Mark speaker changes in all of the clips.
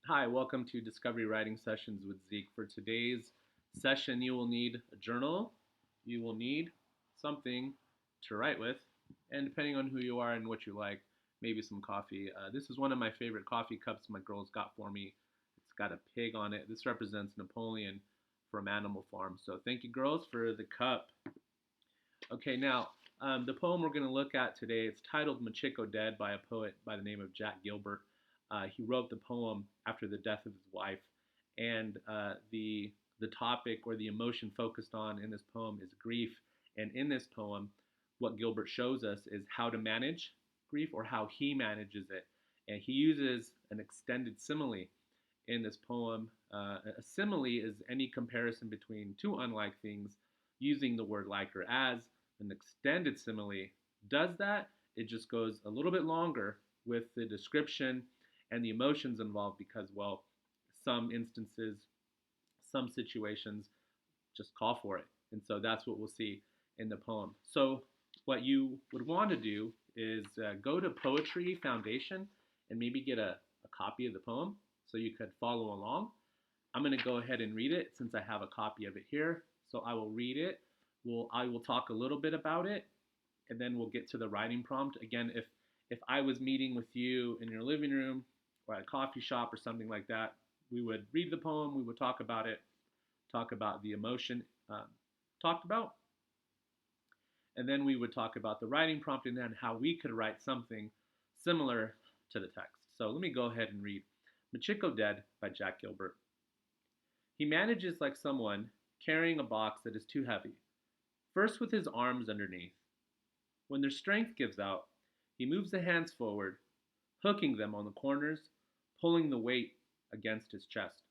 Speaker 1: Hi, welcome to Discovery Writing Sessions with Zeke. For today's session, you will need a journal, you will need something to write with, and depending on who you are and what you like, maybe some coffee. This is one of my favorite coffee cups my girls got for me. It's got a pig on it. This represents Napoleon from Animal Farm. So thank you, girls, for the cup. Okay, now the poem we're going to look at today, it's titled Michiko Dead by a poet by the name of Jack Gilbert. He wrote the poem after the death of his wife, and the topic or the emotion focused on in this poem is grief. And in this poem, what Gilbert shows us is how to manage grief or how he manages it. And he uses an extended simile in this poem. A simile is any comparison between two unlike things using the word like or as. An extended simile does that. It just goes a little bit longer with the description and the emotions involved because, well, some instances, some situations just call for it. And so that's what we'll see in the poem. So, what you would want to do is go to Poetry Foundation and maybe get a copy of the poem so you could follow along. I'm going to go ahead and read it since I have a copy of it here. So I will read it. I will talk a little bit about it, and then we'll get to the writing prompt. Again, if I was meeting with you in your living room or at a coffee shop or something like that, we would read the poem, we would talk about it, talk about the emotion talked about, and then we would talk about the writing prompt and then how we could write something similar to the text. So let me go ahead and read Michiko Dead by Jack Gilbert. He manages like someone carrying a box that is too heavy, first with his arms underneath. When their strength gives out, he moves the hands forward, hooking them on the corners, pulling the weight against his chest.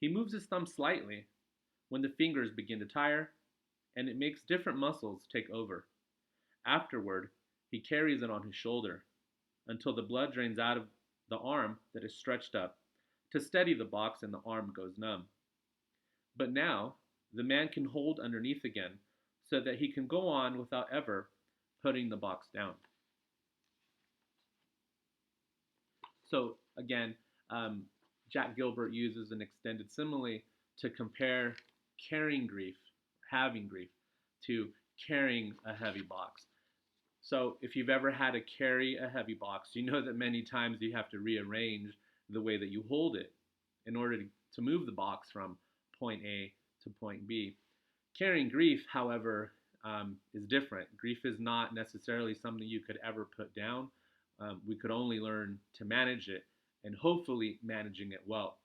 Speaker 1: He moves his thumb slightly when the fingers begin to tire, and it makes different muscles take over. Afterward, he carries it on his shoulder until the blood drains out of the arm that is stretched up to steady the box and the arm goes numb. But now, the man can hold underneath again so that he can go on without ever putting the box down. So, again, Jack Gilbert uses an extended simile to compare carrying grief, having grief, to carrying a heavy box. So, if you've ever had to carry a heavy box, you know that many times you have to rearrange the way that you hold it in order to move the box from point A to point B. Carrying grief, however, is different. Grief is not necessarily something you could ever put down. We could only learn to manage it and hopefully managing it well.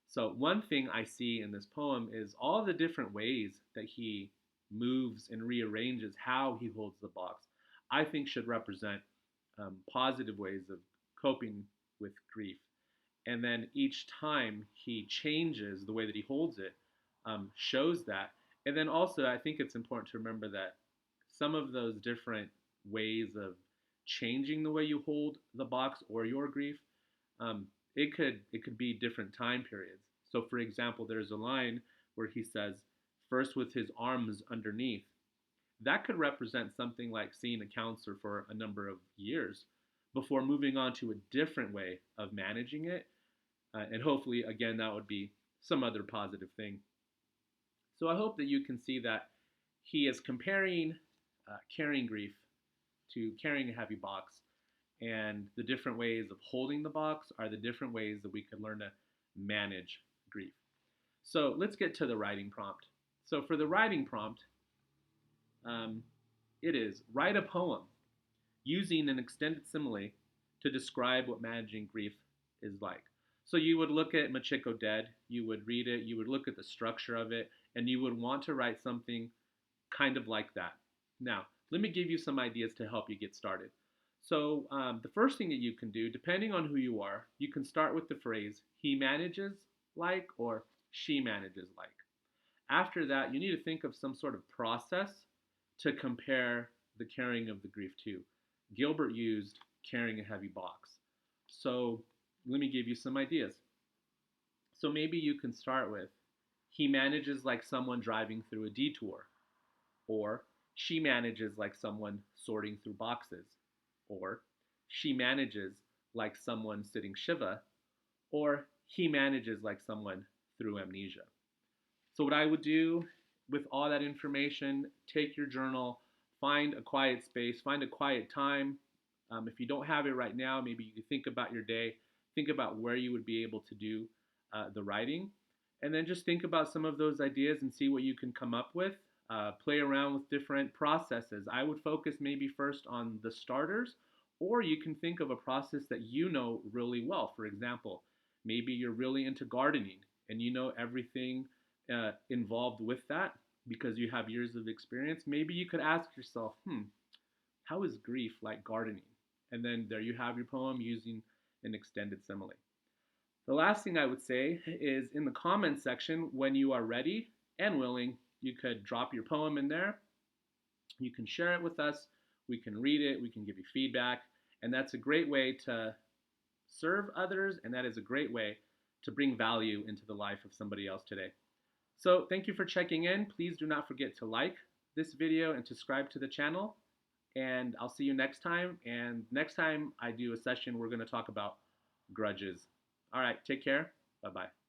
Speaker 1: So, one thing I see in this poem is all the different ways that he moves and rearranges how he holds the box, I think should represent positive ways of coping with grief. And then each time he changes the way that he holds it, shows that. And then also, I think it's important to remember that some of those different ways of changing the way you hold the box or your grief, it could be different time periods. So, for example, there's a line where he says, "First with his arms underneath." That could represent something like seeing a counselor for a number of years before moving on to a different way of managing it. And hopefully, again, that would be some other positive thing. So I hope that you can see that he is comparing carrying grief to carrying a heavy box. And the different ways of holding the box are the different ways that we can learn to manage grief. So let's get to the writing prompt. So for the writing prompt, um, it is write a poem using an extended simile to describe what managing grief is like. So you would look at Michiko Dead, you would read it, you would look at the structure of it, and you would want to write something kind of like that. Now, let me give you some ideas to help you get started. So, the first thing that you can do, depending on who you are, you can start with the phrase, he manages like or she manages like. After that, you need to think of some sort of process to compare the carrying of the grief to. Gilbert used carrying a heavy box. So let me give you some ideas. So maybe you can start with, he manages like someone driving through a detour, or she manages like someone sorting through boxes, or she manages like someone sitting Shiva, or he manages like someone through amnesia. So, what I would do with all that information, take your journal, find a quiet space, find a quiet time. If you don't have it right now, maybe you can think about your day, think about where you would be able to do the writing, and then just think about some of those ideas and see what you can come up with. Play around with different processes. I would focus maybe first on the starters, or you can think of a process that you know really well. For example, maybe you're really into gardening and you know everything involved with that because you have years of experience. Maybe you could ask yourself, how is grief like gardening? And then there you have your poem using an extended simile. The last thing I would say is in the comments section, when you are ready and willing, you could drop your poem in there. You can share it with us. We can read it. We can give you feedback. And that's a great way to serve others. And that is a great way to bring value into the life of somebody else today. So thank you for checking in. Please do not forget to like this video and subscribe to the channel. And I'll see you next time. And next time I do a session, we're going to talk about grudges. All right, take care. Bye-bye.